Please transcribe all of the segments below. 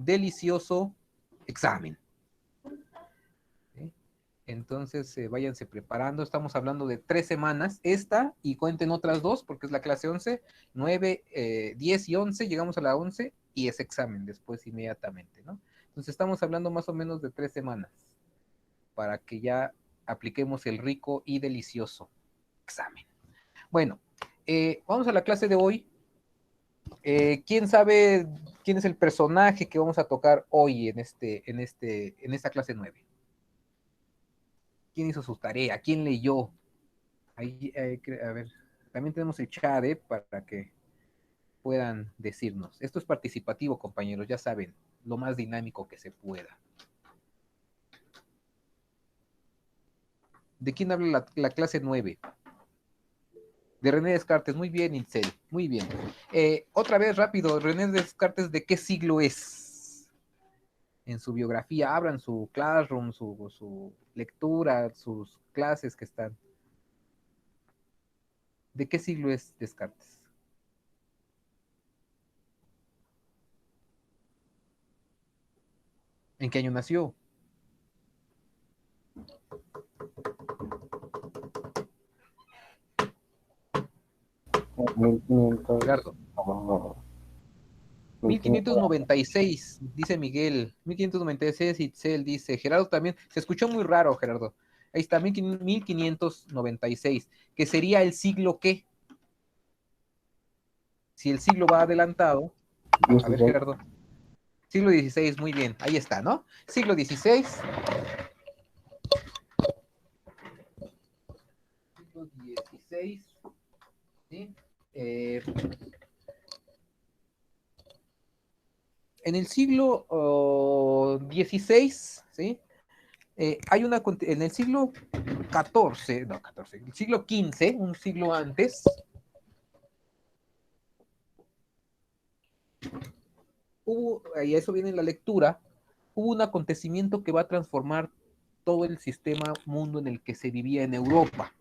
delicioso examen. ¿Sí? Entonces, váyanse preparando. Estamos hablando de 3 semanas. Esta, y cuenten otras 2, porque es la clase 11, 9, 10 y 11. Llegamos a la 11 y es examen después inmediatamente, ¿no? Entonces, estamos hablando más o menos de 3 semanas para que ya apliquemos el rico y delicioso examen. Bueno, vamos a la clase de hoy. ¿Quién sabe quién es el personaje que vamos a tocar hoy en esta clase 9? ¿Quién hizo su tarea? ¿Quién leyó? Ahí, a ver, también tenemos el chat, para que puedan decirnos. Esto es participativo, compañeros, ya saben, lo más dinámico que se pueda. ¿De quién habla la clase 9? De René Descartes. Muy bien, Itzel, muy bien. Otra vez, rápido, René Descartes, ¿de qué siglo es? En su biografía, abran su Classroom, su lectura, sus clases que están. ¿De qué siglo es Descartes? ¿En qué año nació? Gerardo. 1596, dice Miguel. 1596, Itzel dice. Gerardo también. Se escuchó muy raro, Gerardo. Ahí está, 1596. ¿Que sería el siglo qué? Si el siglo va adelantado. A ver, Gerardo. Siglo XVI, muy bien. Ahí está, ¿no? Siglo XVI. Siglo XVI. ¿Sí? En el siglo XVI, ¿sí? Hay una, en el siglo XIV, no, XIV, el siglo XV, un siglo antes, y eso viene en la lectura, hubo un acontecimiento que va a transformar todo el sistema mundo en el que se vivía en Europa.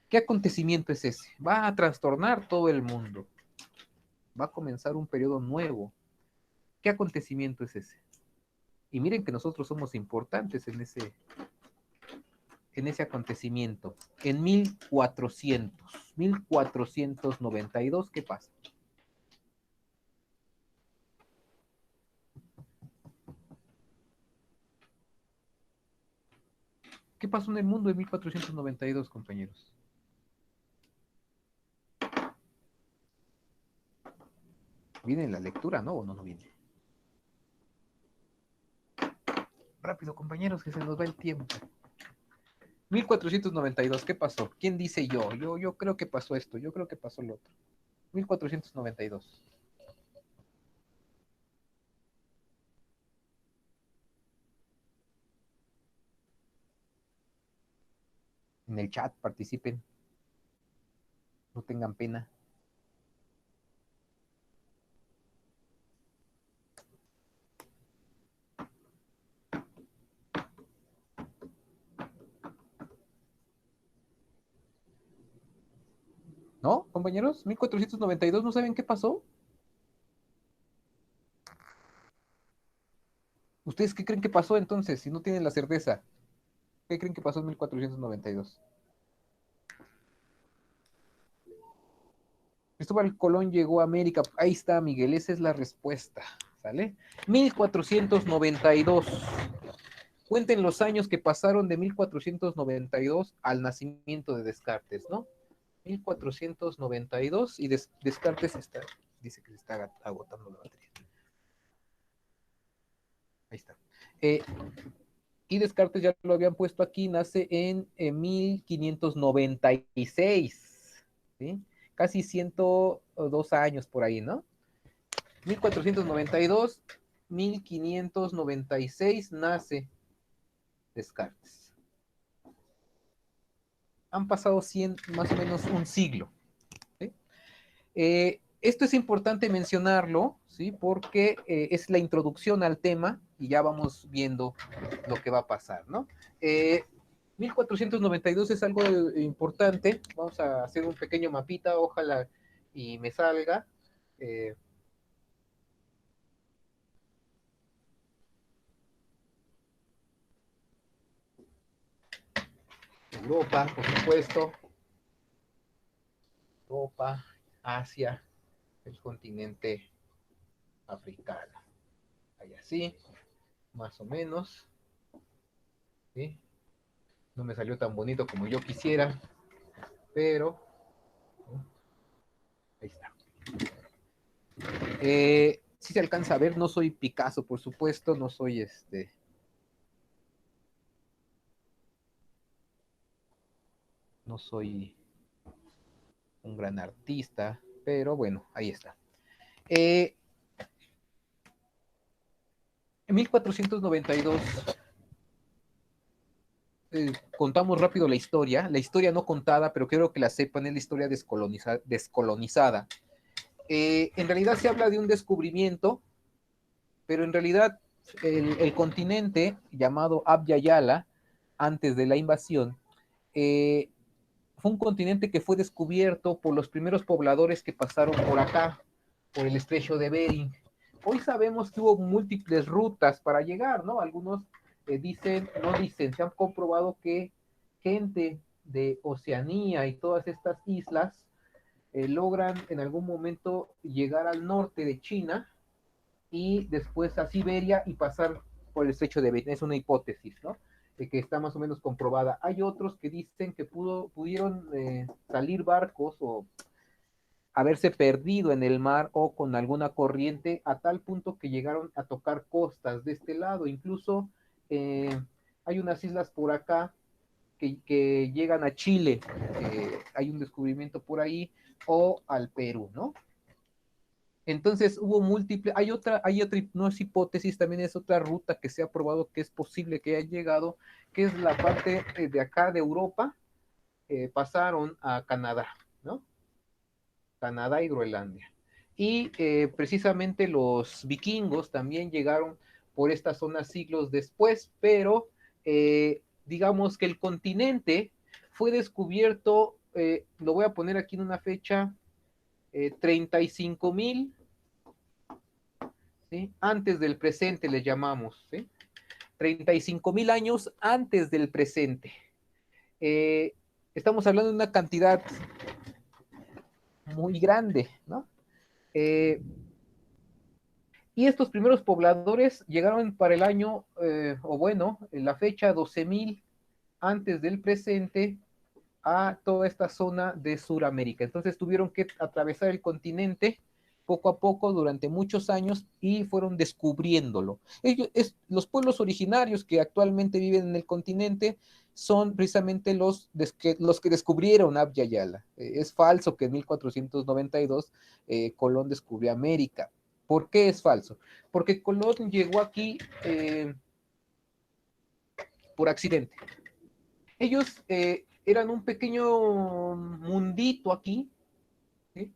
¿Qué acontecimiento es ese? Va a trastornar todo el mundo. Va a comenzar un periodo nuevo. ¿Qué acontecimiento es ese? Y miren que nosotros somos importantes en ese acontecimiento. En 1492, ¿qué pasa? ¿Qué pasó en el mundo en 1492, compañeros? ¿Viene en la lectura, no? ¿O no viene? Rápido, compañeros, que se nos va el tiempo. 1492, ¿qué pasó? ¿Quién dice yo? Yo creo que pasó esto, yo creo que pasó lo otro. 1492. En el chat participen. No tengan pena. ¿No, compañeros? 1492, ¿no saben qué pasó? ¿Ustedes qué creen que pasó entonces, si no tienen la certeza? ¿Qué creen que pasó en 1492? Cristóbal Colón llegó a América. Ahí está, Miguel, esa es la respuesta. ¿Sale? 1492. Cuenten los años que pasaron de 1492 al nacimiento de Descartes, ¿no? 1492 y Descartes dice que se está agotando la batería. Ahí está. Y Descartes ya lo habían puesto aquí, nace en 1596, ¿sí? Casi 102 años por ahí, ¿no? 1492, 1596 nace Descartes. Han pasado 100, más o menos un siglo, ¿sí? Esto es importante mencionarlo, ¿sí? Porque es la introducción al tema y ya vamos viendo lo que va a pasar, ¿no? 1492 es algo importante. Vamos a hacer un pequeño mapita, ojalá y me salga. Europa, por supuesto, Europa, Asia, el continente africano. Ahí así, más o menos. ¿Sí? No me salió tan bonito como yo quisiera, pero ahí está. Si se alcanza a ver, no soy Picasso, por supuesto, no soy no soy un gran artista, pero bueno, ahí está. En 1492 contamos rápido la historia no contada, pero quiero que la sepan, es la historia descolonizada. En realidad se habla de un descubrimiento, pero en realidad el continente llamado Abya Yala, antes de la invasión, fue un continente que fue descubierto por los primeros pobladores que pasaron por acá, por el estrecho de Bering. Hoy sabemos que hubo múltiples rutas para llegar, ¿no? Algunos dicen, no dicen, se han comprobado que gente de Oceanía y todas estas islas logran en algún momento llegar al norte de China y después a Siberia y pasar por el estrecho de Bering. Es una hipótesis, ¿no? Que está más o menos comprobada. Hay otros que dicen que pudieron salir barcos o haberse perdido en el mar o con alguna corriente a tal punto que llegaron a tocar costas de este lado. Incluso hay unas islas por acá que llegan a Chile, hay un descubrimiento por ahí, o al Perú, ¿no? Entonces hubo múltiples, hay otra, no es hipótesis, también es otra ruta que se ha probado que es posible que haya llegado, que es la parte de acá de Europa, pasaron a Canadá, ¿no? Canadá y Groenlandia. Y precisamente los vikingos también llegaron por esta zona siglos después, pero digamos que el continente fue descubierto, lo voy a poner aquí en una fecha, 35,000, ¿sí? Antes del presente le llamamos, ¿sí? 35,000 años antes del presente. Eh, Estamos hablando de una cantidad muy grande, ¿no? Y estos primeros pobladores llegaron para el año, o bueno, en la fecha 12,000 antes del presente a toda esta zona de Sudamérica. Entonces tuvieron que atravesar el continente poco a poco durante muchos años y fueron descubriéndolo. Los pueblos originarios que actualmente viven en el continente son precisamente los que descubrieron Abya Yala. Es falso que en 1492 Colón descubrió América. ¿Por qué es falso? Porque Colón llegó aquí por accidente. Ellos eran un pequeño mundito aquí, ¿sí?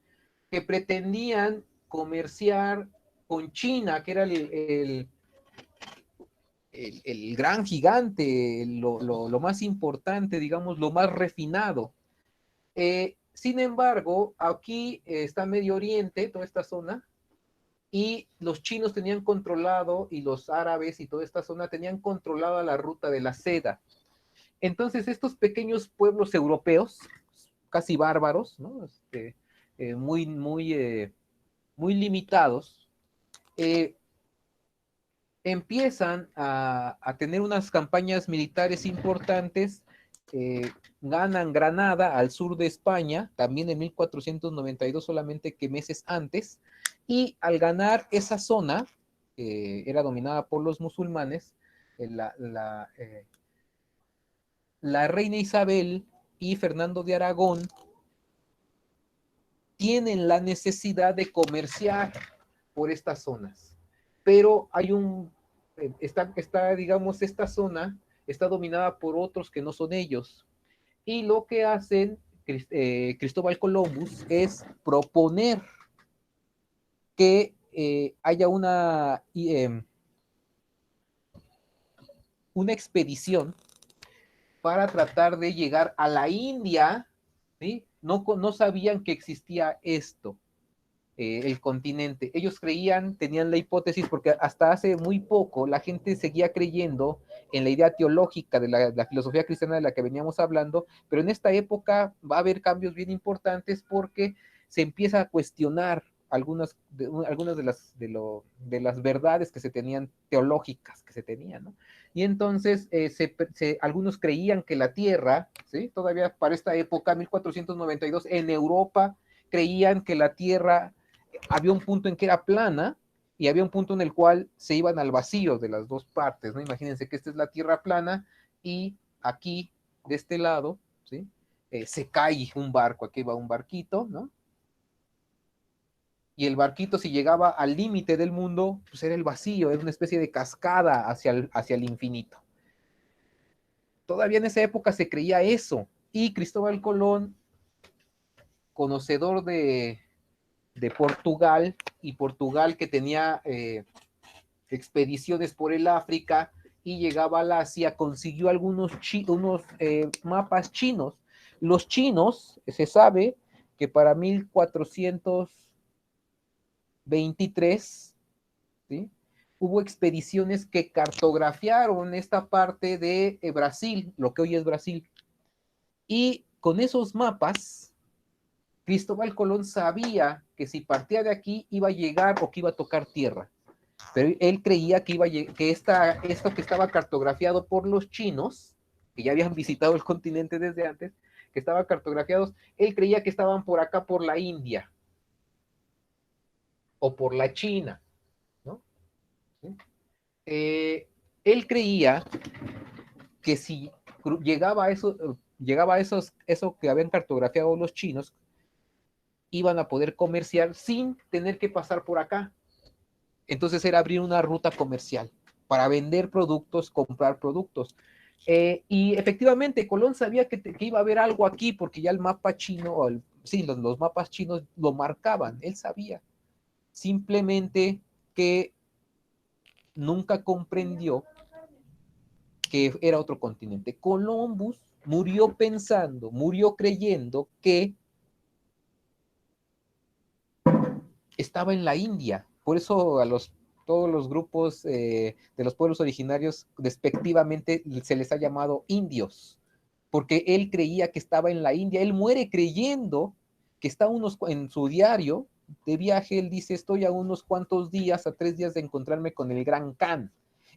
Que pretendían comerciar con China, que era el gran gigante, lo más importante, digamos, lo más refinado. Sin embargo, aquí está Medio Oriente, toda esta zona, y los chinos tenían controlado, y los árabes y toda esta zona tenían controlada la ruta de la seda. Entonces, estos pequeños pueblos europeos, casi bárbaros, ¿no? Muy, muy, muy limitados, eh, empiezan a, tener unas campañas militares importantes, ganan Granada al sur de España, también en 1492, solamente que meses antes, y al ganar esa zona, era dominada por los musulmanes, la reina Isabel y Fernando de Aragón tienen la necesidad de comerciar por estas zonas, pero digamos, esta zona está dominada por otros que no son ellos, y lo que hacen Cristóbal Columbus es proponer que haya una expedición para tratar de llegar a la India, ¿sí? No sabían que existía esto, el continente. Ellos creían, tenían la hipótesis, porque hasta hace muy poco la gente seguía creyendo en la idea teológica de la filosofía cristiana de la que veníamos hablando, pero en esta época va a haber cambios bien importantes porque se empieza a cuestionar algunas de las verdades que se tenían, teológicas que se tenían, ¿no? Y entonces algunos creían que la Tierra, ¿sí? Todavía para esta época, 1492, en Europa, creían que la Tierra había un punto en que era plana y había un punto en el cual se iban al vacío de las dos partes, ¿no? Imagínense que esta es la Tierra plana y aquí, de este lado, ¿sí? Se cae un barco, aquí va un barquito, ¿no? Y el barquito, si llegaba al límite del mundo, pues era el vacío, era una especie de cascada hacia el infinito. Todavía en esa época se creía eso, y Cristóbal Colón, conocedor de Portugal, y Portugal que tenía expediciones por el África y llegaba al Asia, consiguió unos mapas chinos. Los chinos, se sabe que para 1423, ¿sí? Hubo expediciones que cartografiaron esta parte de Brasil, lo que hoy es Brasil. Y con esos mapas, Cristóbal Colón sabía que si partía de aquí iba a llegar o que iba a tocar tierra. Pero él creía que esto que estaba cartografiado por los chinos, que ya habían visitado el continente desde antes, que estaban cartografiados, él creía que estaban por acá, por la India, o por la China, ¿no? ¿Sí? Él creía que si llegaba a eso que habían cartografiado los chinos, iban a poder comerciar sin tener que pasar por acá. Entonces era abrir una ruta comercial para vender productos, comprar productos. Y efectivamente, Colón sabía que iba a haber algo aquí porque ya el mapa chino, sí, los mapas chinos lo marcaban, él sabía. Simplemente que nunca comprendió que era otro continente. Columbus murió pensando, murió creyendo que estaba en la India. Por eso todos los grupos de los pueblos originarios despectivamente se les ha llamado indios, porque él creía que estaba en la India. Él muere creyendo que está en su diario de viaje. Él dice: estoy a unos cuantos días, a 3 días de encontrarme con el Gran Khan.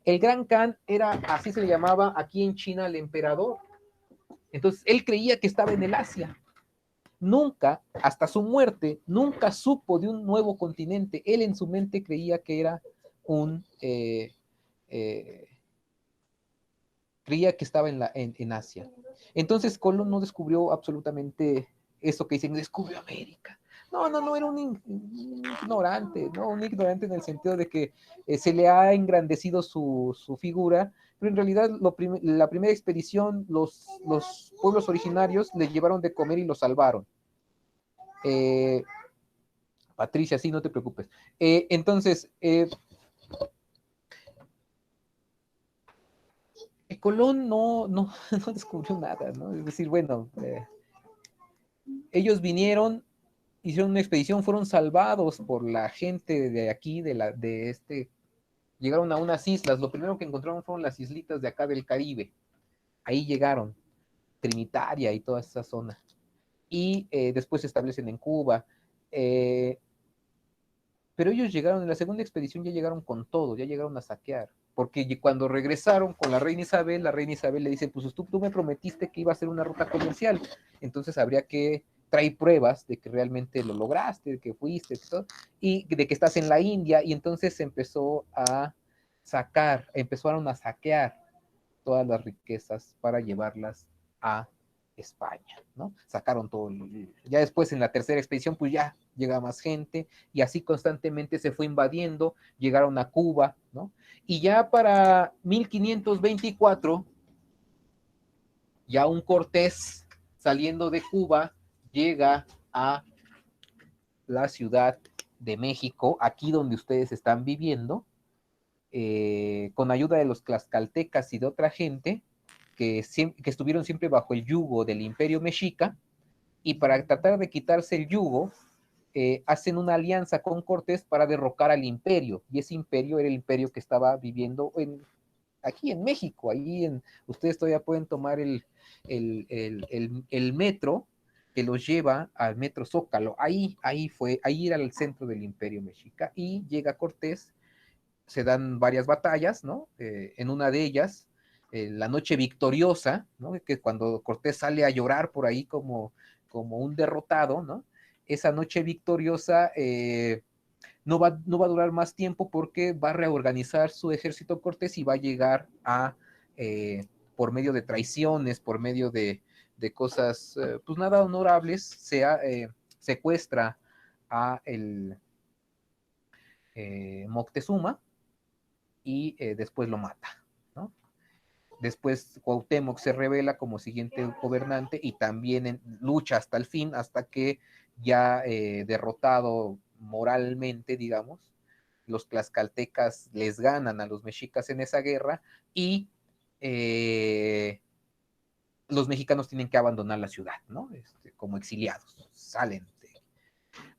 El Gran Khan era, así se le llamaba aquí en China, el emperador. Entonces él creía que estaba en el Asia. Nunca, hasta su muerte, nunca supo de un nuevo continente. Él en su mente creía que era creía que estaba en Asia. Entonces Colón no descubrió absolutamente eso que dicen, descubrió América. No, era un ignorante, ¿no? Un ignorante en el sentido de que se le ha engrandecido su figura, pero en realidad la primera expedición, los pueblos originarios le llevaron de comer y lo salvaron. Patricia, sí, no te preocupes. Entonces, Colón no descubrió nada, ¿no? Es decir, bueno, ellos vinieron, hicieron una expedición, fueron salvados por la gente de aquí, llegaron a unas islas. Lo primero que encontraron fueron las islitas de acá del Caribe. Ahí llegaron, Trinitaria y toda esa zona. Y después se establecen en Cuba. Pero ellos llegaron, en la segunda expedición ya llegaron con todo, ya llegaron a saquear. Porque cuando regresaron con la reina Isabel le dice: pues tú me prometiste que iba a ser una ruta comercial, entonces habría que traer pruebas de que realmente lo lograste, de que fuiste, todo, y de que estás en la India. Y entonces se empezó a empezaron a saquear todas las riquezas para llevarlas a España, ¿no? Sacaron todo. Ya después en la tercera expedición, pues ya llega más gente y así constantemente se fue invadiendo, llegaron a Cuba, ¿no? Y ya para 1524, ya un Cortés saliendo de Cuba llega a la Ciudad de México, aquí donde ustedes están viviendo, con ayuda de los tlaxcaltecas y de otra gente que estuvieron siempre bajo el yugo del Imperio Mexica, y para tratar de quitarse el yugo, hacen una alianza con Cortés para derrocar al imperio, y ese imperio era el imperio que estaba viviendo aquí en México, ustedes todavía pueden tomar el metro que los lleva al metro Zócalo, ahí era el centro del Imperio Mexica, y llega Cortés, se dan varias batallas, ¿no? En una de ellas, la noche victoriosa, ¿no? Que cuando Cortés sale a llorar por ahí como un derrotado, ¿no? Esa noche victoriosa no va a durar más tiempo porque va a reorganizar su ejército Cortés y va a llegar por medio de traiciones, por medio de cosas, pues nada honorables, secuestra a el Moctezuma y después lo mata, ¿no? Después Cuauhtémoc se revela como siguiente gobernante y también lucha hasta el fin, hasta que ya derrotado moralmente, digamos, los tlaxcaltecas les ganan a los mexicas en esa guerra y los mexicanos tienen que abandonar la ciudad, ¿no? Como exiliados, salen.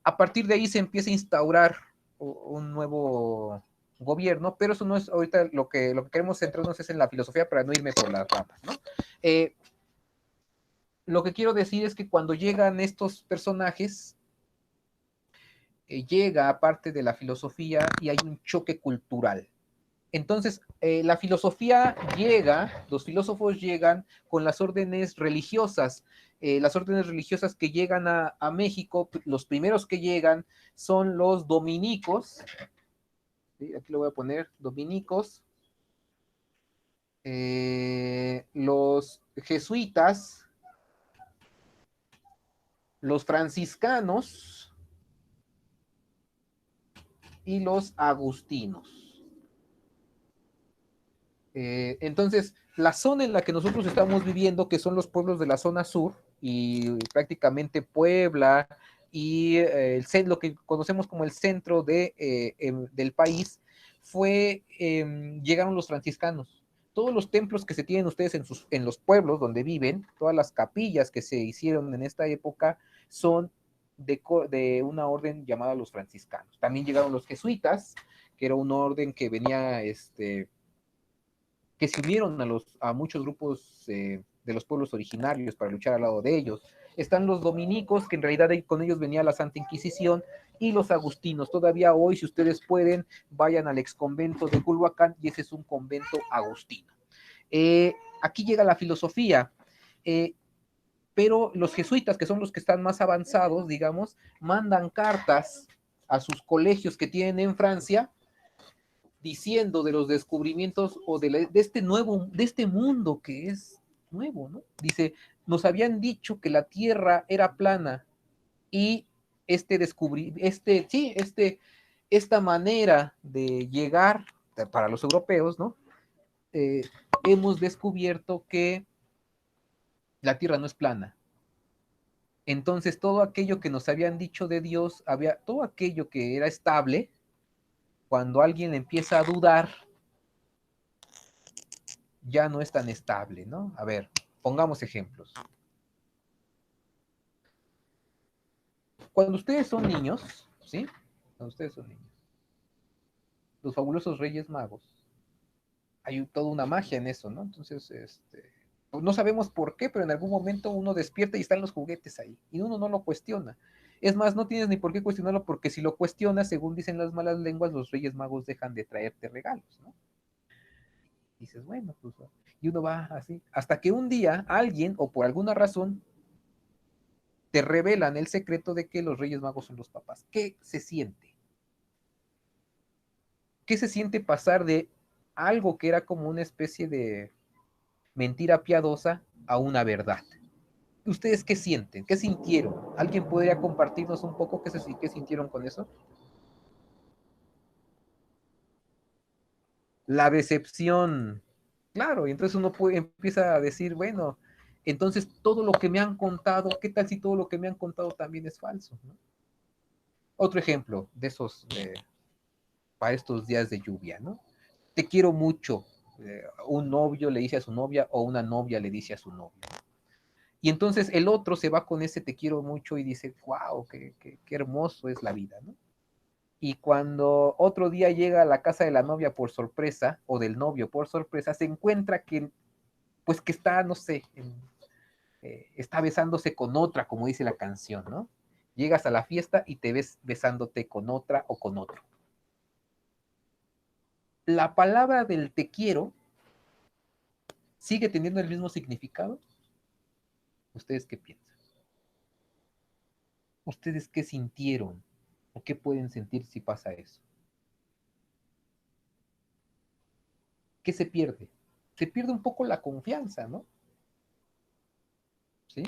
A partir de ahí se empieza a instaurar un nuevo gobierno, pero eso no es ahorita lo que queremos centrarnos es en la filosofía para no irme por las ramas, ¿no? Lo que quiero decir es que cuando llegan estos personajes, llega aparte de la filosofía y hay un choque cultural. Entonces, la filosofía los filósofos llegan con las órdenes religiosas. Las órdenes religiosas que llegan a México, los primeros que llegan son los dominicos. ¿Sí? Aquí lo voy a poner, dominicos. Los jesuitas, los franciscanos y los agustinos. Entonces, la zona en la que nosotros estamos viviendo, que son los pueblos de la zona sur, y prácticamente Puebla, y lo que conocemos como el centro del país, llegaron los franciscanos. Todos los templos que se tienen ustedes en los pueblos donde viven, todas las capillas que se hicieron en esta época, son de una orden llamada los franciscanos. También llegaron los jesuitas, que era un orden que venía, que se unieron a muchos grupos de los pueblos originarios para luchar al lado de ellos. Están los dominicos, que en realidad con ellos venía la Santa Inquisición, y los agustinos. Todavía hoy, si ustedes pueden, vayan al exconvento de Culhuacán, y ese es un convento agustino. Aquí llega la filosofía, pero los jesuitas, que son los que están más avanzados, digamos, mandan cartas a sus colegios que tienen en Francia, diciendo de los descubrimientos o de este mundo que es nuevo, ¿no? Dice, nos habían dicho que la Tierra era plana y esta manera de llegar para los europeos, ¿no? Hemos descubierto que la Tierra no es plana. Entonces, todo aquello que nos habían dicho de Dios, todo aquello que era estable, cuando alguien empieza a dudar, ya no es tan estable, ¿no? A ver, pongamos ejemplos. Cuando ustedes son niños, ¿sí? Cuando ustedes son niños, los fabulosos Reyes Magos, hay toda una magia en eso, ¿no? Entonces, no sabemos por qué, pero en algún momento uno despierta y están los juguetes ahí, y uno no lo cuestiona. Es más, no tienes ni por qué cuestionarlo, porque si lo cuestionas, según dicen las malas lenguas, los Reyes Magos dejan de traerte regalos, ¿no? Y dices, bueno, pues, y uno va así, hasta que un día alguien, o por alguna razón, te revelan el secreto de que los Reyes Magos son los papás. ¿Qué se siente? ¿Qué se siente pasar de algo que era como una especie de mentira piadosa a una verdad? ¿Ustedes qué sienten? ¿Qué sintieron? ¿Alguien podría compartirnos un poco qué sintieron con eso? La decepción. Claro, y entonces empieza a decir, bueno, entonces todo lo que me han contado, ¿qué tal si todo lo que me han contado también es falso? ¿No? Otro ejemplo de esos, para estos días de lluvia, ¿no? Te quiero mucho. Un novio le dice a su novia o una novia le dice a su novio. Y entonces el otro se va con ese te quiero mucho y dice, wow, qué hermoso es la vida, ¿no? y cuando otro día llega a la casa de la novia por sorpresa, o del novio por sorpresa, se encuentra que, pues que está, no sé, está besándose con otra, como dice la canción, ¿no? Llegas a la fiesta y te ves besándote con otra o con otro. La palabra del te quiero sigue teniendo el mismo significado. ¿Ustedes qué piensan? ¿Ustedes qué sintieron? ¿O qué pueden sentir si pasa eso? ¿Qué se pierde? Se pierde un poco la confianza, ¿no? ¿Sí?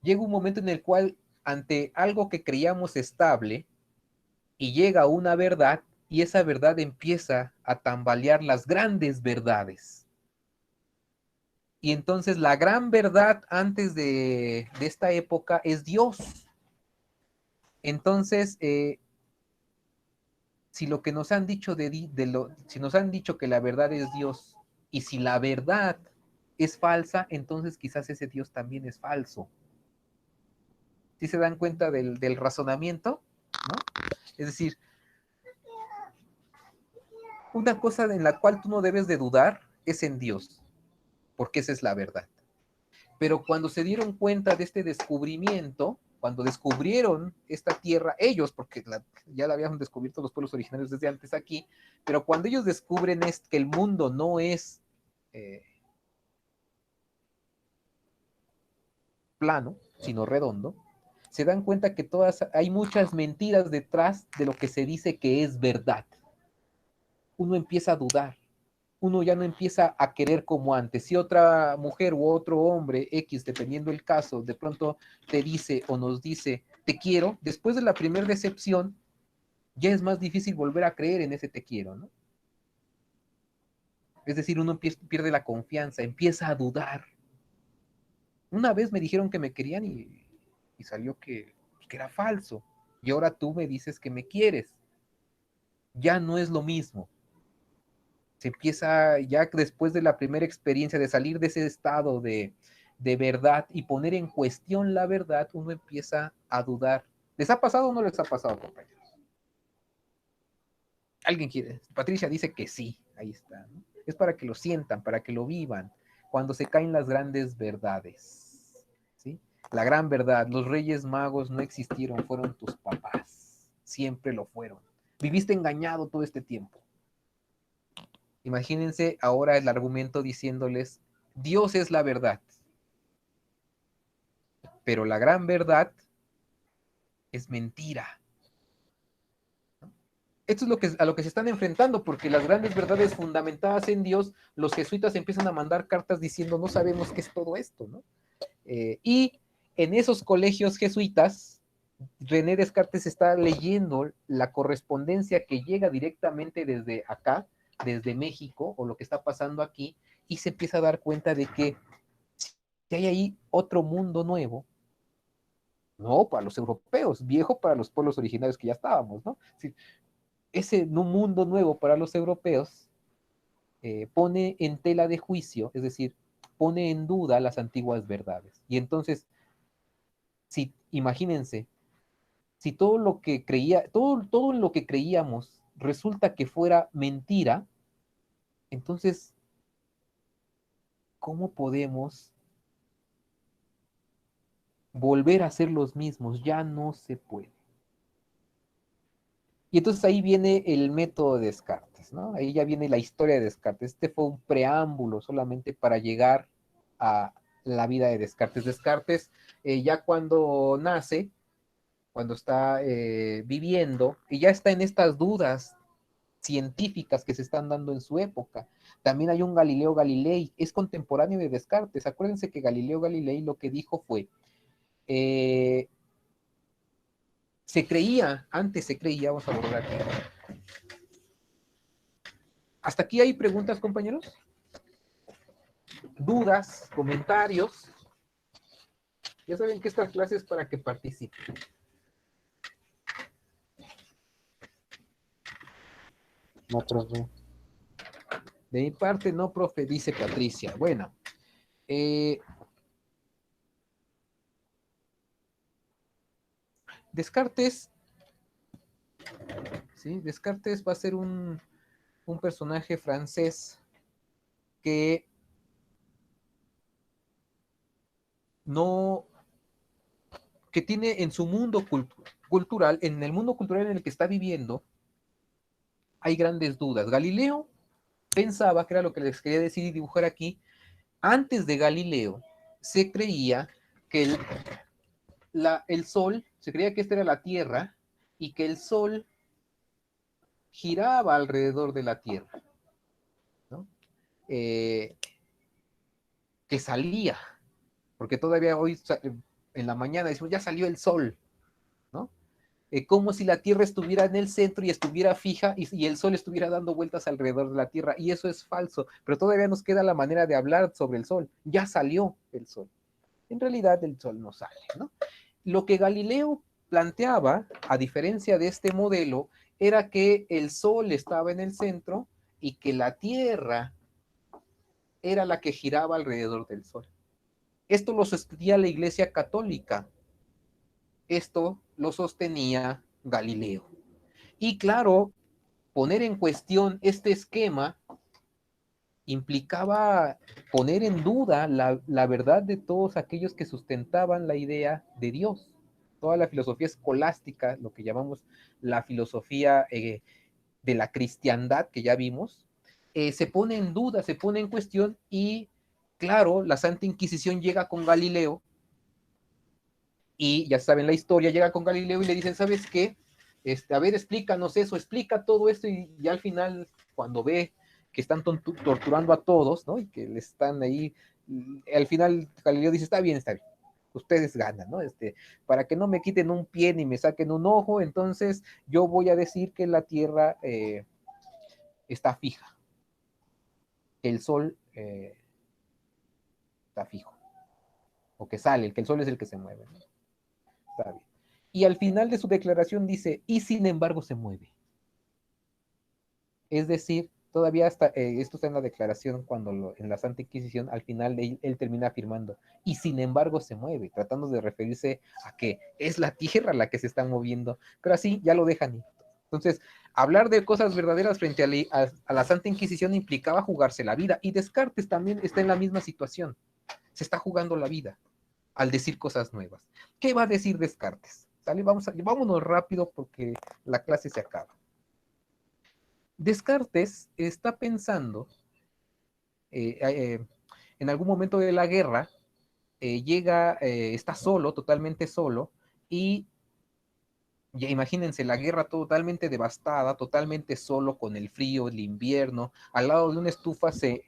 Llega un momento en el cual, ante algo que creíamos estable, y llega una verdad, y esa verdad empieza a tambalear las grandes verdades. Y entonces la gran verdad antes de esta época es Dios. Entonces, si lo que nos han dicho si nos han dicho que la verdad es Dios, y si la verdad es falsa, entonces quizás ese Dios también es falso. ¿Sí se dan cuenta del razonamiento? ¿No? Es decir, una cosa en la cual tú no debes de dudar es en Dios, porque esa es la verdad. Pero cuando se dieron cuenta de este descubrimiento, cuando descubrieron esta tierra, ellos, porque ya la habían descubierto los pueblos originarios desde antes aquí, pero cuando ellos descubren que el mundo no es eh, plano, sino redondo, se dan cuenta que hay muchas mentiras detrás de lo que se dice que es verdad. Uno empieza a dudar, uno ya no empieza a querer como antes. Si otra mujer u otro hombre, X, dependiendo el caso, de pronto te dice o nos dice, te quiero, después de la primera decepción, ya es más difícil volver a creer en ese te quiero, ¿no? Es decir, uno pierde la confianza, empieza a dudar. Una vez me dijeron que me querían y salió que era falso. Y ahora tú me dices que me quieres. Ya no es lo mismo. Se empieza ya después de la primera experiencia de salir de ese estado de verdad y poner en cuestión la verdad, uno empieza a dudar. ¿Les ha pasado o no les ha pasado, compañeros? ¿Alguien quiere? Patricia dice que sí, ahí está, ¿no? Es para que lo sientan, para que lo vivan, cuando se caen las grandes verdades, ¿sí? La gran verdad, los reyes magos no existieron, fueron tus papás, siempre lo fueron. Viviste engañado todo este tiempo. Imagínense ahora el argumento diciéndoles, Dios es la verdad, pero la gran verdad es mentira. Esto es a lo que se están enfrentando, porque las grandes verdades fundamentadas en Dios, los jesuitas empiezan a mandar cartas diciendo, no sabemos qué es todo esto, ¿no? Y en esos colegios jesuitas, René Descartes está leyendo la correspondencia que llega directamente desde acá, desde México, o lo que está pasando aquí, y se empieza a dar cuenta de que si hay ahí otro mundo nuevo, no para los europeos, viejo para los pueblos originarios que ya estábamos, ¿no? Si ese mundo nuevo para los europeos pone en tela de juicio, es decir, pone en duda las antiguas verdades. Y entonces, si imagínense, si todo lo que creía, todo en lo que creíamos resulta que fuera mentira, entonces, ¿cómo podemos volver a ser los mismos? Ya no se puede. Y entonces ahí viene el método de Descartes, ¿no? Ahí ya viene la historia de Descartes. Este fue un preámbulo solamente para llegar a la vida de Descartes. Descartes, ya cuando nace, cuando está viviendo, y ya está en estas dudas científicas que se están dando en su época. También hay un Galileo Galilei, es contemporáneo de Descartes. Acuérdense que Galileo Galilei lo que dijo fue, eh, antes se creía, vamos a borrar aquí. ¿Hasta aquí hay preguntas, compañeros? ¿Dudas? ¿Comentarios? Ya saben que esta clase es para que participen. No, profe. De mi parte, no, profe, dice Patricia. Bueno, Descartes ¿sí? Descartes va a ser un personaje francés que no, que tiene en su mundo cultural, en el mundo cultural en el que está viviendo, hay grandes dudas. Galileo pensaba, que era lo que les quería decir y dibujar aquí, antes de Galileo se creía que el Sol, se creía que esta era la Tierra y que el Sol giraba alrededor de la Tierra, ¿no? Eh, que salía, porque todavía hoy en la mañana decimos, ya salió el Sol, ¿no? Como si la Tierra estuviera en el centro y estuviera fija y el Sol estuviera dando vueltas alrededor de la Tierra, y eso es falso, pero todavía nos queda la manera de hablar sobre el Sol. Ya salió el Sol. En realidad el Sol no sale, ¿no? Lo que Galileo planteaba, a diferencia de este modelo, era que el Sol estaba en el centro y que la Tierra era la que giraba alrededor del Sol. Esto lo sostenía la Iglesia Católica. Esto lo sostenía Galileo. Y claro, poner en cuestión este esquema implicaba poner en duda la verdad de todos aquellos que sustentaban la idea de Dios. Toda la filosofía escolástica, lo que llamamos la filosofía de la cristiandad que ya vimos, se pone en duda, se pone en cuestión y claro, la Santa Inquisición llega con Galileo y ya saben la historia, llega con Galileo y le dicen, ¿sabes qué? A ver, explícanos eso, explica todo esto y al final, cuando ve que están torturando a todos, ¿no? Y que le están ahí, al final Galileo dice, está bien, ustedes ganan, ¿no? Para que no me quiten un pie ni me saquen un ojo, entonces yo voy a decir que la Tierra está fija, que el Sol está fijo, o que sale, que el Sol es el que se mueve, ¿no? Está bien. Y al final de su declaración dice, y sin embargo se mueve. Es decir, todavía está, esto está en la declaración cuando en la Santa Inquisición, al final él termina afirmando, y sin embargo se mueve, tratando de referirse a que es la Tierra la que se está moviendo, pero así ya lo dejan ir. Entonces, hablar de cosas verdaderas frente a la Santa Inquisición implicaba jugarse la vida, y Descartes también está en la misma situación, se está jugando la vida al decir cosas nuevas. ¿Qué va a decir Descartes? ¿Sale? Vámonos rápido porque la clase se acaba. Descartes está pensando, eh, eh, en algún momento de la guerra, está solo, totalmente solo, y ya imagínense la guerra totalmente devastada, totalmente solo, con el frío, el invierno, al lado de una estufa se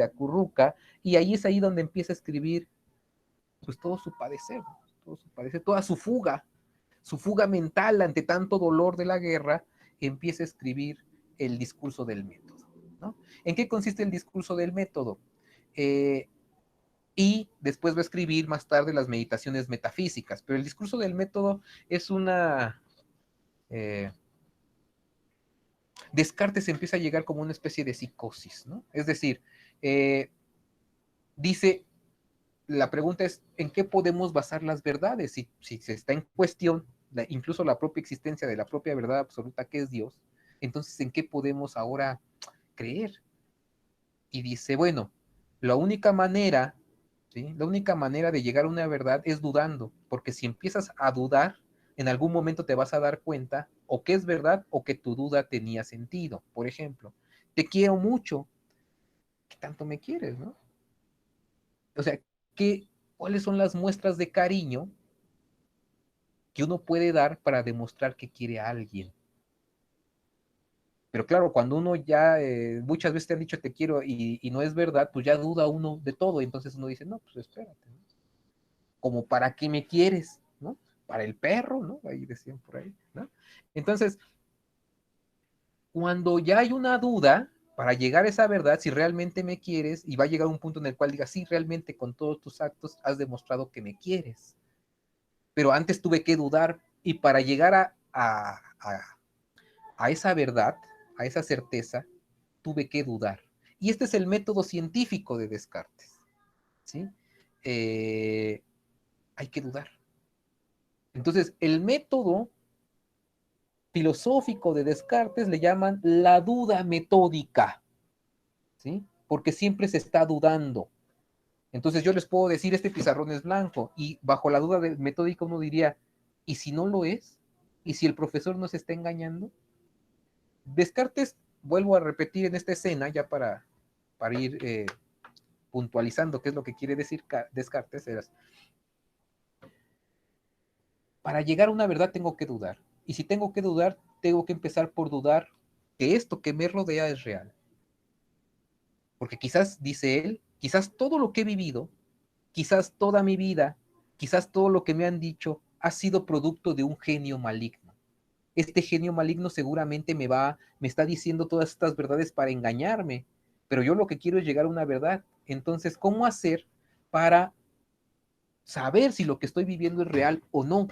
acurruca, y ahí es ahí donde empieza a escribir pues todo su padecer, toda su fuga mental ante tanto dolor de la guerra, empieza a escribir el discurso del método, ¿no? ¿En qué consiste el discurso del método? Eh, y después va a escribir más tarde las meditaciones metafísicas, pero el discurso del método es una... Eh, Descartes empieza a llegar como una especie de psicosis, ¿no? Es decir, dice, la pregunta es, ¿en qué podemos basar las verdades? Si se está en cuestión incluso la propia existencia de la propia verdad absoluta que es Dios, entonces, ¿en qué podemos ahora creer? Y dice, bueno, la única manera, ¿sí? La única manera de llegar a una verdad es dudando, porque si empiezas a dudar, en algún momento te vas a dar cuenta o que es verdad o que tu duda tenía sentido. Por ejemplo, te quiero mucho, ¿qué tanto me quieres, no? O sea, ¿cuáles son las muestras de cariño que uno puede dar para demostrar que quiere a alguien? Pero claro, cuando uno ya muchas veces te han dicho te quiero y no es verdad, pues ya duda uno de todo. Y entonces uno dice, no, pues espérate, ¿no? Como para qué me quieres, ¿no? Para el perro, ¿no? Ahí decían por ahí, ¿no? Entonces, cuando ya hay una duda, para llegar a esa verdad, si realmente me quieres, y va a llegar un punto en el cual digas, sí, realmente con todos tus actos has demostrado que me quieres. Pero antes tuve que dudar y para llegar a esa verdad, a esa certeza, tuve que dudar. Y este es el método científico de Descartes, ¿sí? Hay que dudar. Entonces, el método filosófico de Descartes le llaman la duda metódica, ¿sí? Porque siempre se está dudando. Entonces yo les puedo decir, este pizarrón es blanco, y bajo la duda metódica uno diría, ¿y si no lo es? ¿Y si el profesor nos está engañando? Descartes, vuelvo a repetir en esta escena, ya para ir puntualizando qué es lo que quiere decir Descartes, es, para llegar a una verdad tengo que dudar. Y si tengo que dudar, tengo que empezar por dudar que esto que me rodea es real. Porque quizás, dice él, quizás todo lo que he vivido, quizás toda mi vida, quizás todo lo que me han dicho ha sido producto de un genio maligno. Este genio maligno seguramente me está diciendo todas estas verdades para engañarme, pero yo lo que quiero es llegar a una verdad. Entonces, ¿cómo hacer para saber si lo que estoy viviendo es real o no?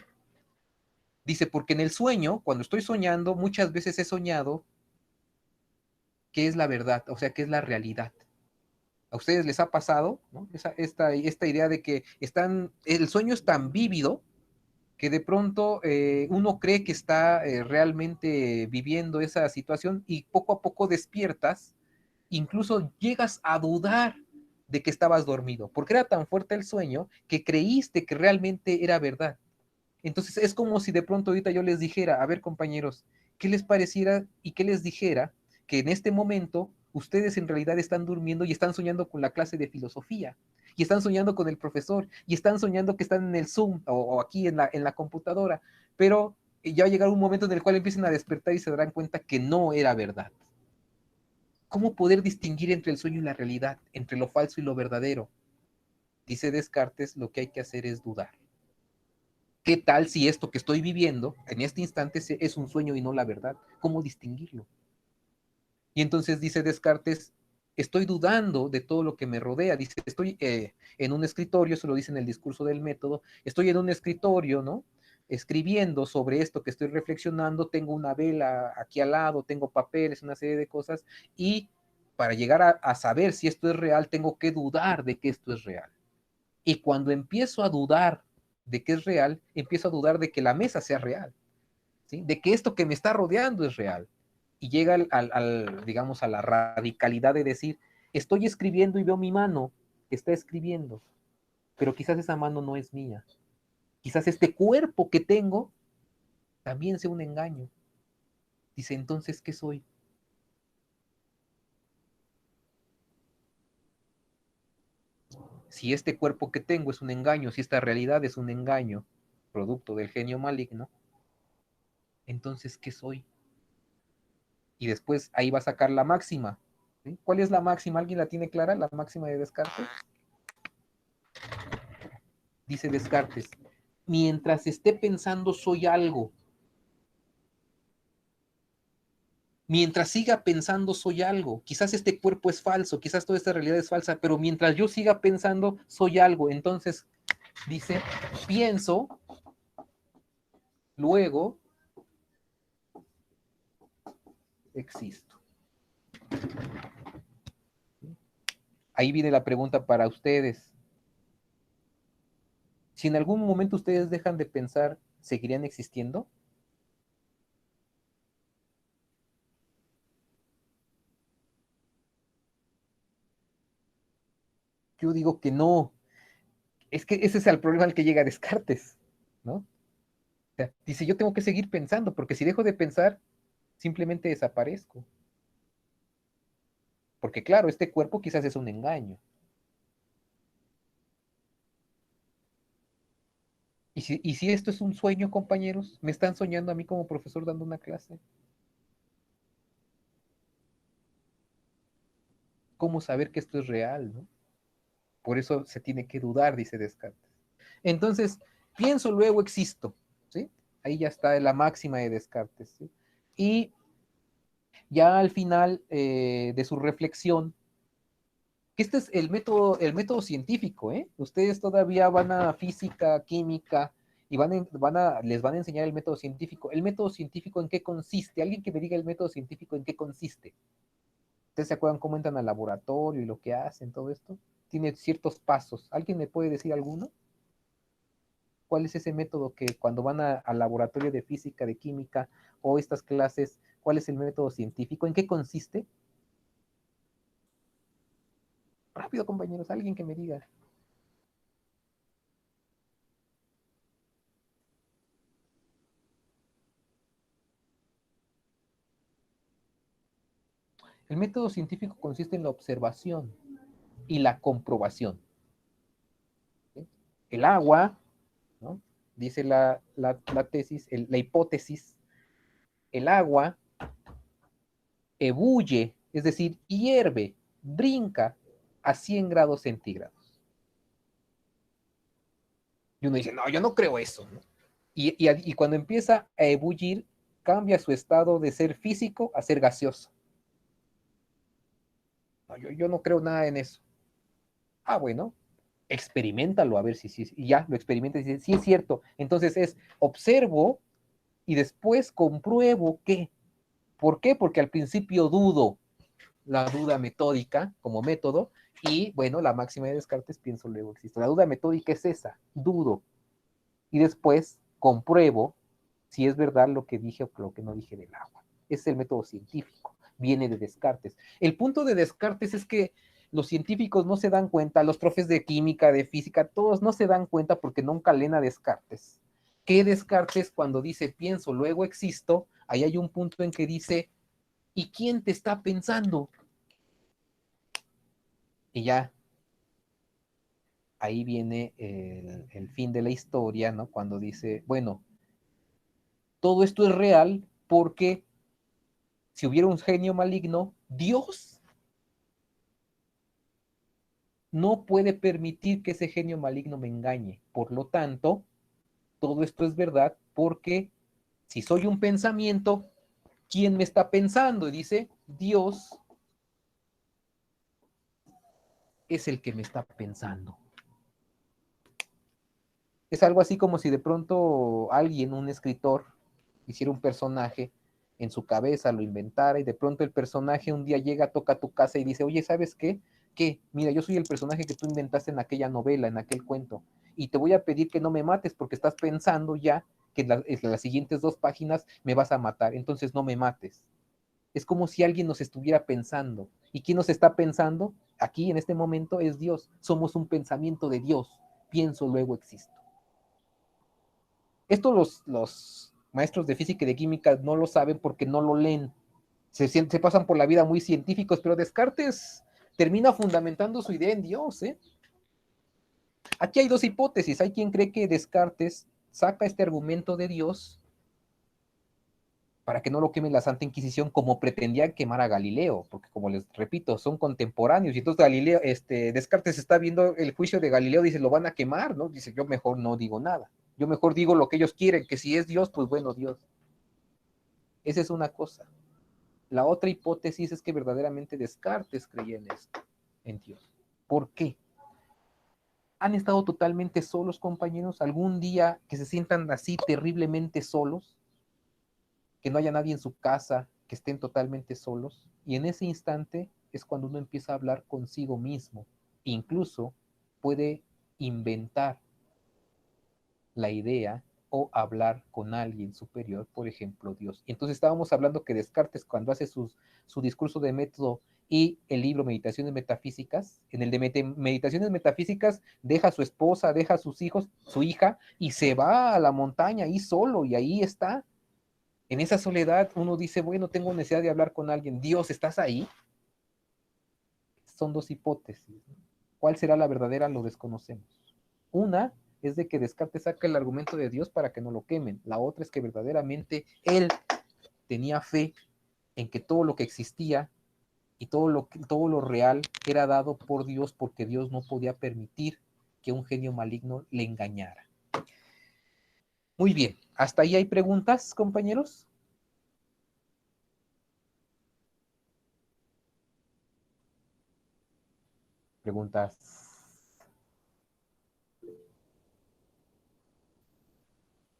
Dice, porque en el sueño, cuando estoy soñando, muchas veces he soñado qué es la verdad, o sea, qué es la realidad. ¿A ustedes les ha pasado, ¿no? Esta idea de que el sueño es tan vívido que de pronto uno cree que está realmente viviendo esa situación y poco a poco despiertas, incluso llegas a dudar de que estabas dormido, porque era tan fuerte el sueño que creíste que realmente era verdad. Entonces es como si de pronto ahorita yo les dijera, a ver compañeros, ¿qué les pareciera y qué les dijera que en este momento ustedes en realidad están durmiendo y están soñando con la clase de filosofía? Y están soñando con el profesor, y están soñando que están en el Zoom o aquí en la computadora, pero ya va a llegar un momento en el cual empiecen a despertar y se darán cuenta que no era verdad. ¿Cómo poder distinguir entre el sueño y la realidad, entre lo falso y lo verdadero? Dice Descartes, lo que hay que hacer es dudar. ¿Qué tal si esto que estoy viviendo en este instante es un sueño y no la verdad? ¿Cómo distinguirlo? Y entonces dice Descartes, estoy dudando de todo lo que me rodea. Dice, estoy en un escritorio, eso lo dice en el discurso del método, estoy en un escritorio, ¿no? Escribiendo sobre esto que estoy reflexionando, tengo una vela aquí al lado, tengo papeles, una serie de cosas, y para llegar a saber si esto es real, tengo que dudar de que esto es real. Y cuando empiezo a dudar de que es real, empiezo a dudar de que la mesa sea real, ¿sí? De que esto que me está rodeando es real. Y llega digamos, a la radicalidad de decir, estoy escribiendo y veo mi mano que está escribiendo, pero quizás esa mano no es mía. Quizás este cuerpo que tengo también sea un engaño. Dice, entonces, ¿qué soy? Si este cuerpo que tengo es un engaño, si esta realidad es un engaño, producto del genio maligno, entonces, ¿qué soy? Y después ahí va a sacar la máxima. ¿Sí? ¿Cuál es la máxima? ¿Alguien la tiene clara? La máxima de Descartes. Dice Descartes, mientras esté pensando soy algo. Mientras siga pensando soy algo. Quizás este cuerpo es falso, quizás toda esta realidad es falsa, pero mientras yo siga pensando soy algo. Entonces dice, pienso, luego existo. Ahí viene la pregunta para ustedes. Si en algún momento ustedes dejan de pensar, ¿seguirían existiendo? Yo digo que no. Es que ese es el problema al que llega Descartes, ¿no? O sea, dice, yo tengo que seguir pensando, porque si dejo de pensar, simplemente desaparezco. Porque claro, este cuerpo quizás es un engaño. Y si esto es un sueño, compañeros, me están soñando a mí como profesor dando una clase. ¿Cómo saber que esto es real, no? Por eso se tiene que dudar, dice Descartes. Entonces, pienso, luego existo, ¿sí? Ahí ya está la máxima de Descartes, ¿sí? Y ya al final de su reflexión, que este es el método científico, ¿eh? Ustedes todavía van a física, química, y les van a enseñar el método científico. ¿El método científico en qué consiste? Alguien que me diga el método científico en qué consiste. ¿Ustedes se acuerdan cómo entran al laboratorio y lo que hacen, todo esto? Tiene ciertos pasos. ¿Alguien me puede decir alguno? ¿Cuál es ese método que cuando van al laboratorio de física, de química o estas clases, cuál es el método científico? ¿En qué consiste? Rápido, compañeros, alguien que me diga. El método científico consiste en la observación y la comprobación. ¿Sí? El agua, ¿no? Dice la tesis, la hipótesis, el agua ebulle, es decir, hierve, brinca a 100 grados centígrados. Y uno dice, no, yo no creo eso, ¿no? Y cuando empieza a ebullir, cambia su estado de ser físico a ser gaseoso. No, yo no creo nada en eso. Ah, bueno, experimentalo a ver si, y ya lo experimenta y dice, sí es cierto. Entonces es, observo y después compruebo que. ¿Por qué? Porque al principio dudo, la duda metódica como método, y bueno, la máxima de Descartes, pienso luego existo. La duda metódica es esa, dudo, y después compruebo si es verdad lo que dije o lo que no dije del agua. Es el método científico, viene de Descartes. El punto de Descartes es que los científicos no se dan cuenta, los profes de química, de física, todos no se dan cuenta porque nunca leen a Descartes. Que Descartes cuando dice pienso, luego existo, ahí hay un punto en que dice, ¿y quién te está pensando? Y ya, ahí viene el fin de la historia, ¿no? Cuando dice, bueno, todo esto es real porque si hubiera un genio maligno, Dios no puede permitir que ese genio maligno me engañe. Por lo tanto, todo esto es verdad porque si soy un pensamiento, ¿quién me está pensando? Y dice, Dios es el que me está pensando. Es algo así como si de pronto alguien, un escritor, hiciera un personaje en su cabeza, lo inventara y de pronto el personaje un día llega, toca a tu casa y dice, oye, ¿sabes qué? ¿Qué? Mira, yo soy el personaje que tú inventaste en aquella novela, en aquel cuento, y te voy a pedir que no me mates porque estás pensando ya que en las siguientes 2 páginas me vas a matar, entonces no me mates. Es como si alguien nos estuviera pensando. ¿Y quién nos está pensando? Aquí, en este momento, es Dios. Somos un pensamiento de Dios. Pienso, luego existo. Esto los maestros de física y de química no lo saben porque no lo leen. Se pasan por la vida muy científicos, pero Descartes termina fundamentando su idea en Dios. Aquí hay 2 hipótesis. Hay quien cree que Descartes saca este argumento de Dios para que no lo queme la Santa Inquisición como pretendían quemar a Galileo, porque como les repito, son contemporáneos, y entonces Galileo, Descartes está viendo el juicio de Galileo, dice, lo van a quemar, ¿no? Dice, yo mejor no digo nada, yo mejor digo lo que ellos quieren, que si es Dios, pues bueno, Dios. Esa es una cosa. La otra hipótesis es que verdaderamente Descartes creía en esto, en Dios. ¿Por qué? ¿Han estado totalmente solos, compañeros? ¿Algún día que se sientan así terriblemente solos? Que no haya nadie en su casa, que estén totalmente solos. Y en ese instante es cuando uno empieza a hablar consigo mismo. Incluso puede inventar la idea o hablar con alguien superior, por ejemplo, Dios. Y entonces estábamos hablando que Descartes, cuando hace su discurso de método y el libro Meditaciones Metafísicas, en el de Meditaciones Metafísicas deja a su esposa, deja a sus hijos, su hija, y se va a la montaña ahí solo, y ahí está. En esa soledad uno dice, bueno, tengo necesidad de hablar con alguien. Dios, ¿estás ahí? Son 2 hipótesis. ¿Cuál será la verdadera? Lo desconocemos. Una es de que Descartes saca el argumento de Dios para que no lo quemen. La otra es que verdaderamente él tenía fe en que todo lo que existía y todo lo real era dado por Dios porque Dios no podía permitir que un genio maligno le engañara. Muy bien, ¿hasta ahí hay preguntas, compañeros? Preguntas.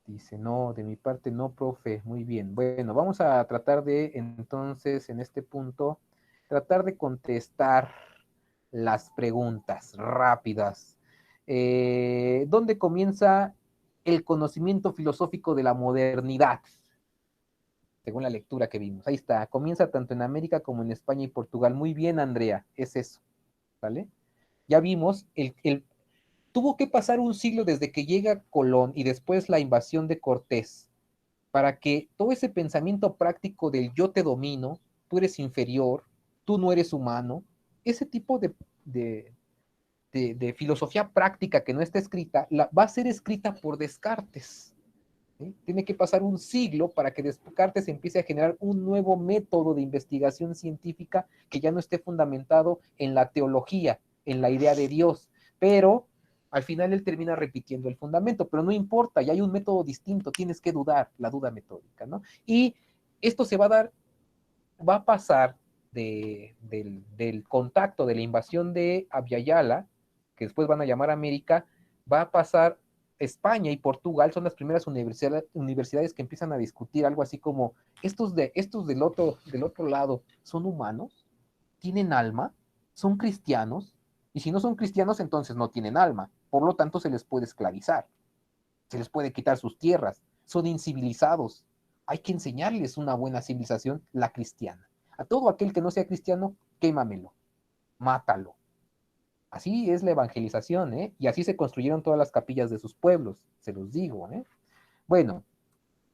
Dice, no, de mi parte no, profe. Muy bien. Bueno, vamos a tratar de, entonces, en este punto, tratar de contestar las preguntas rápidas. ¿Dónde comienza el conocimiento filosófico de la modernidad, según la lectura que vimos. Ahí está, comienza tanto en América como en España y Portugal. Muy bien, Andrea, es eso, ¿vale? Ya vimos, tuvo que pasar un siglo desde que llega Colón y después la invasión de Cortés para que todo ese pensamiento práctico del yo te domino, tú eres inferior, tú no eres humano, ese tipo de filosofía práctica que no está escrita, va a ser escrita por Descartes. ¿Sí? Tiene que pasar un siglo para que Descartes empiece a generar un nuevo método de investigación científica que ya no esté fundamentado en la teología, en la idea de Dios, pero al final él termina repitiendo el fundamento, pero no importa, ya hay un método distinto, tienes que dudar, la duda metódica, ¿no? Y esto se va a dar, va a pasar del contacto, de la invasión de Abya, que después van a llamar América, va a pasar España y Portugal, son las primeras universidades que empiezan a discutir algo así como, estos del otro lado, ¿son humanos? ¿Tienen alma? ¿Son cristianos? Y si no son cristianos, entonces no tienen alma. Por lo tanto, se les puede esclavizar, se les puede quitar sus tierras, son incivilizados. Hay que enseñarles una buena civilización, la cristiana. A todo aquel que no sea cristiano, quémamelo, mátalo. Así es la evangelización, ¿eh? Y así se construyeron todas las capillas de sus pueblos, se los digo, ¿eh? Bueno,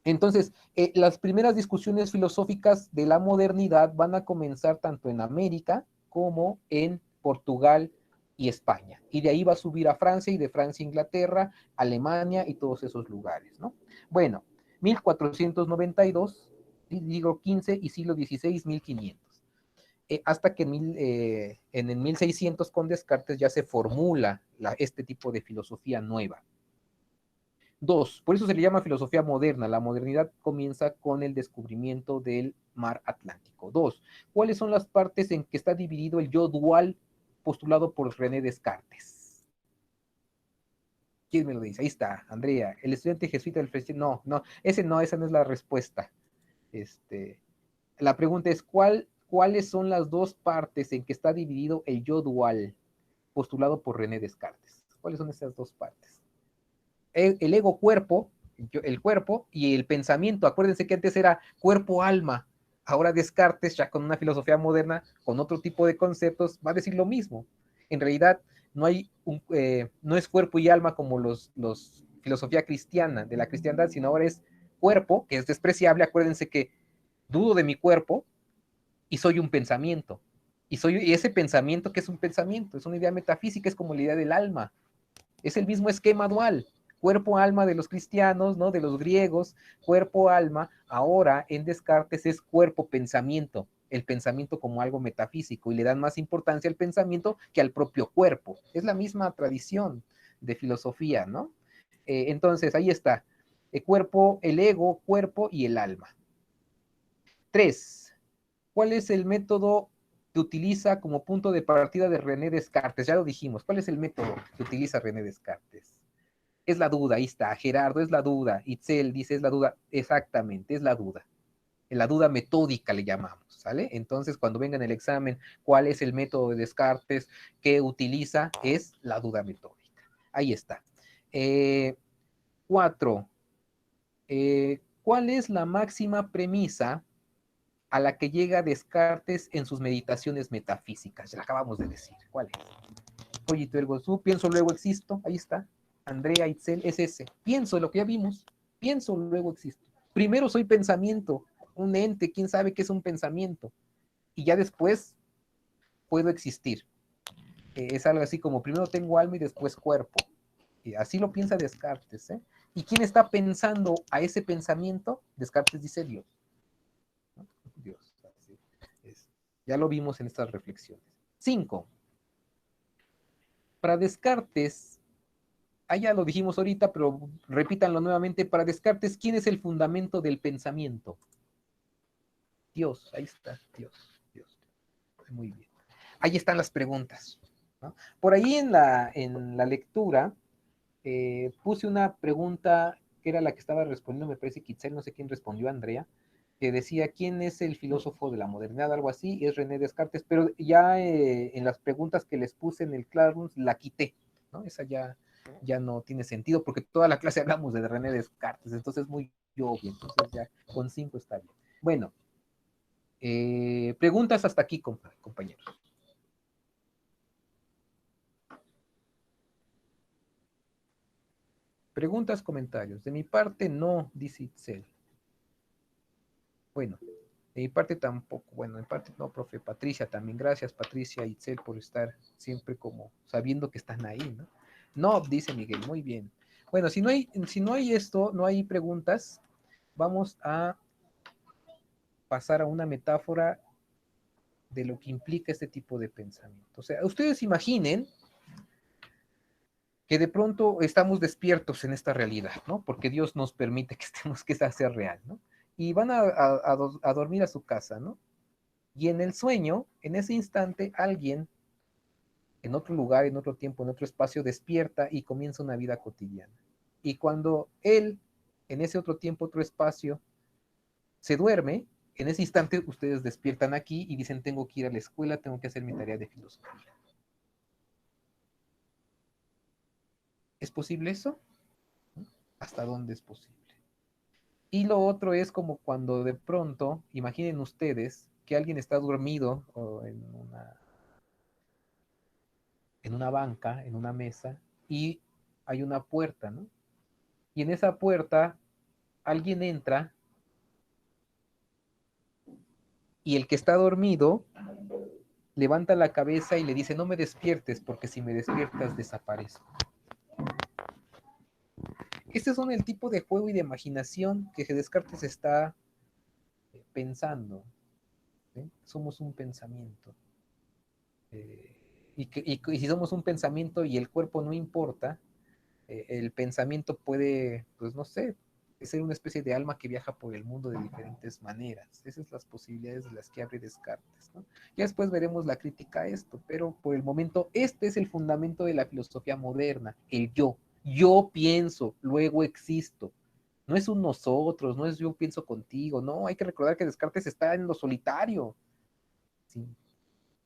entonces, las primeras discusiones filosóficas de la modernidad van a comenzar tanto en América como en Portugal y España. Y de ahí va a subir a Francia y de Francia a Inglaterra, Alemania y todos esos lugares, ¿no? Bueno, 1492, digo 15 y siglo XVI, 1500. Hasta que en el 1600 con Descartes ya se formula este tipo de filosofía nueva. Dos, por eso se le llama filosofía moderna. La modernidad comienza con el descubrimiento del mar Atlántico. Dos, ¿cuáles son las partes en que está dividido el yo dual postulado por René Descartes? ¿Quién me lo dice? Ahí está, Andrea. El estudiante jesuita del festival. No, no, esa no es la respuesta. La pregunta es, ¿cuáles son las dos partes en que está dividido el yo dual postulado por René Descartes? ¿Cuáles son esas dos partes? El ego-cuerpo, el cuerpo y el pensamiento. Acuérdense que antes era cuerpo-alma. Ahora Descartes, ya con una filosofía moderna, con otro tipo de conceptos, va a decir lo mismo. En realidad, no es cuerpo y alma como los filosofía cristiana, de la cristiandad, sino ahora es cuerpo, que es despreciable. Acuérdense que dudo de mi cuerpo y soy un pensamiento. Y ese pensamiento, ¿qué es un pensamiento? Es una idea metafísica, es como la idea del alma. Es el mismo esquema dual. Cuerpo-alma de los cristianos, ¿no? De los griegos, cuerpo-alma, ahora en Descartes es cuerpo-pensamiento, el pensamiento como algo metafísico, y le dan más importancia al pensamiento que al propio cuerpo. Es la misma tradición de filosofía, ¿no? Entonces, ahí está, el ego, cuerpo y el alma. 3. ¿Cuál es el método que utiliza como punto de partida de René Descartes? Ya lo dijimos. ¿Cuál es el método que utiliza René Descartes? Es la duda, ahí está. Gerardo, es la duda. Itzel dice, es la duda. Exactamente, es la duda. La duda metódica le llamamos, ¿sale? Entonces, cuando venga en el examen, ¿cuál es el método de Descartes que utiliza? Es la duda metódica. Ahí está. 4. ¿Cuál es la máxima premisa a la que llega Descartes en sus meditaciones metafísicas? Ya la acabamos de decir. ¿Cuál es? Pollito ergo sum, pienso, luego existo. Ahí está. Andrea Itzel es ese. Pienso, lo que ya vimos. Pienso, luego existo. Primero soy pensamiento, un ente, quién sabe qué es un pensamiento. Y ya después puedo existir. Es algo así como primero tengo alma y después cuerpo. Y así lo piensa Descartes. ¿Eh? ¿Y quién está pensando a ese pensamiento? Descartes dice Dios. ¿No? Dios. Así es. Ya lo vimos en estas reflexiones. 5. Para Descartes, ya lo dijimos ahorita, pero repítanlo nuevamente, para Descartes, ¿quién es el fundamento del pensamiento? Dios, ahí está, Dios. Muy bien. Ahí están las preguntas, ¿no? Por ahí en la lectura puse una pregunta que era la que estaba respondiendo, me parece que Itzel, no sé quién respondió, Andrea, que decía, ¿quién es el filósofo de la modernidad? Algo así, y es René Descartes, pero ya en las preguntas que les puse en el Classroom la quité, ¿no? Esa ya ya no tiene sentido, porque toda la clase hablamos de René Descartes, entonces es muy obvio, entonces ya con 5 está bien. Bueno, preguntas hasta aquí, compañeros. Preguntas, comentarios. De mi parte, no, dice Itzel. Bueno, de mi parte tampoco. Bueno, en parte no, profe. Patricia también. Gracias, Patricia y Itzel, por estar siempre como sabiendo que están ahí, ¿no? No, dice Miguel. Muy bien. Bueno, si no hay esto, no hay preguntas, vamos a pasar a una metáfora de lo que implica este tipo de pensamiento. O sea, ustedes imaginen que de pronto estamos despiertos en esta realidad, ¿no? Porque Dios nos permite que estemos, que esa sea real, ¿no? Y van a dormir a su casa, ¿no? Y en el sueño, en ese instante, alguien en otro lugar, en otro tiempo, en otro espacio, despierta y comienza una vida cotidiana. Y cuando él, en ese otro tiempo, otro espacio, se duerme, en ese instante ustedes despiertan aquí y dicen, tengo que ir a la escuela, tengo que hacer mi tarea de filosofía. ¿Es posible eso? ¿Hasta dónde es posible? Y lo otro es como cuando de pronto, imaginen ustedes que alguien está dormido o en una banca, en una mesa, y hay una puerta, ¿no? Y en esa puerta alguien entra y el que está dormido levanta la cabeza y le dice, no me despiertes porque si me despiertas desaparezco. Este son el tipo de juego y de imaginación que Descartes está pensando. ¿Sí? Somos un pensamiento. Y si somos un pensamiento y el cuerpo no importa, el pensamiento puede, pues no sé, ser una especie de alma que viaja por el mundo de diferentes maneras. Esas son las posibilidades de las que abre Descartes, ¿no? Ya después veremos la crítica a esto, pero por el momento este es el fundamento de la filosofía moderna, el yo. Yo pienso, luego existo. No es un nosotros, no es yo pienso contigo, no, hay que recordar que Descartes está en lo solitario. ¿Sí?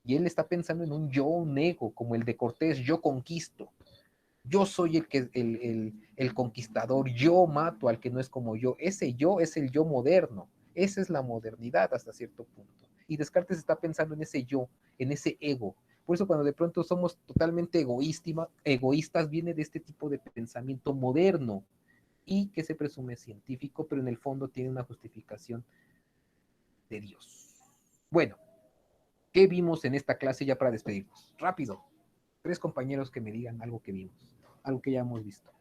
Y él está pensando en un yo, un ego, como el de Cortés, yo conquisto. Yo soy el conquistador, yo mato al que no es como yo. Ese yo es el yo moderno. Esa es la modernidad hasta cierto punto. Y Descartes está pensando en ese yo, en ese ego. Por eso cuando de pronto somos totalmente egoístas, viene de este tipo de pensamiento moderno y que se presume científico, pero en el fondo tiene una justificación de Dios. Bueno, ¿qué vimos en esta clase ya para despedirnos? Rápido, 3 compañeros que me digan algo que vimos, algo que ya hemos visto.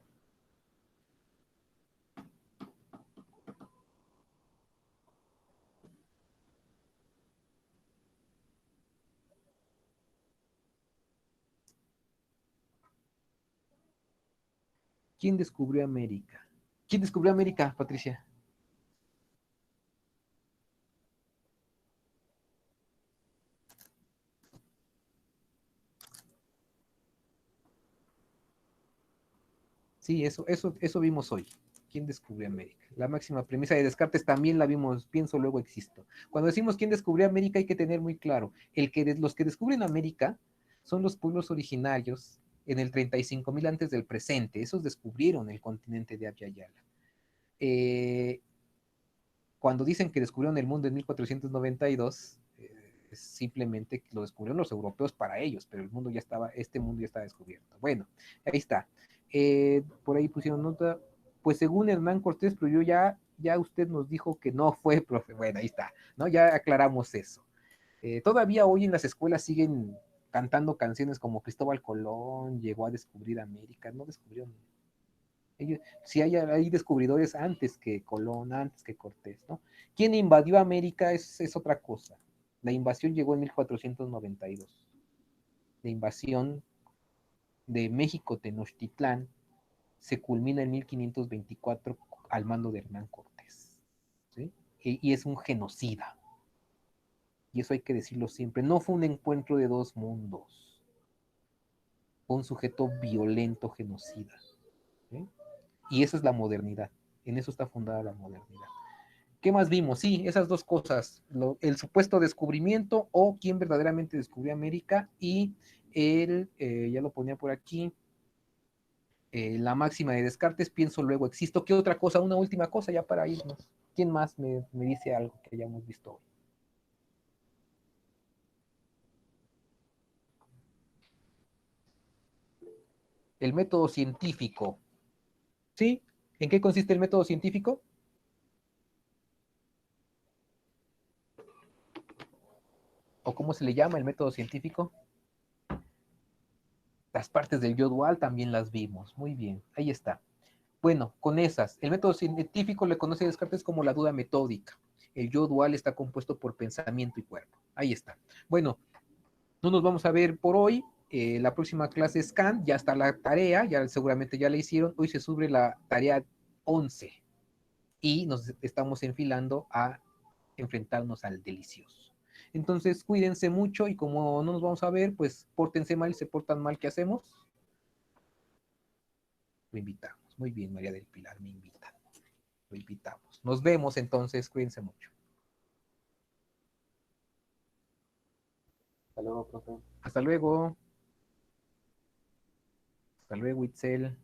¿Quién descubrió América? ¿Quién descubrió América, Patricia? Sí, eso vimos hoy. ¿Quién descubrió América? La máxima premisa de Descartes también la vimos, pienso, luego existo. Cuando decimos quién descubrió América hay que tener muy claro, los que descubren América son los pueblos originarios en el 35.000 antes del presente, esos descubrieron el continente de Abya Yala. Cuando dicen que descubrieron el mundo en 1492, es simplemente que lo descubrieron los europeos para ellos, pero este mundo ya estaba descubierto. Bueno, ahí está. Por ahí pusieron nota, pues según Hernán Cortés, pero ya usted nos dijo que no fue, profe. Bueno, ahí está, ¿no? Ya aclaramos eso. Todavía hoy en las escuelas siguen cantando canciones como Cristóbal Colón llegó a descubrir América, no descubrieron. Si hay descubridores antes que Colón, antes que Cortés, ¿no? ¿Quién invadió América? Es otra cosa. La invasión llegó en 1492. La invasión de México Tenochtitlán se culmina en 1524 al mando de Hernán Cortés. ¿Sí? Y es un genocida. Y eso hay que decirlo siempre. No fue un encuentro de dos mundos. Fue un sujeto violento, genocida. ¿Sí? Y eso es la modernidad. En eso está fundada la modernidad. ¿Qué más vimos? Sí, esas dos cosas, el supuesto descubrimiento o quién verdaderamente descubrió América y ya lo ponía por aquí, La máxima de Descartes, pienso, luego existo. ¿Qué otra cosa? Una última cosa ya para irnos. ¿Quién más me dice algo que hayamos visto hoy? El método científico. ¿Sí? ¿En qué consiste el método científico? ¿O cómo se le llama el método científico? Las partes del yo dual también las vimos. Muy bien, ahí está. Bueno, con esas, el método científico le conoce a Descartes como la duda metódica. El yo dual está compuesto por pensamiento y cuerpo. Ahí está. Bueno, no nos vamos a ver por hoy. La próxima clase es Kant, ya está la tarea, ya seguramente ya la hicieron. Hoy se sube la tarea 11 y nos estamos enfilando a enfrentarnos al delicioso. Entonces, cuídense mucho y como no nos vamos a ver, pues pórtense mal, se portan mal, ¿qué hacemos? Lo invitamos. Muy bien, María del Pilar, me invita. Lo invitamos. Nos vemos entonces, cuídense mucho. Hasta luego, profe. Hasta luego. Hasta luego, Itzel.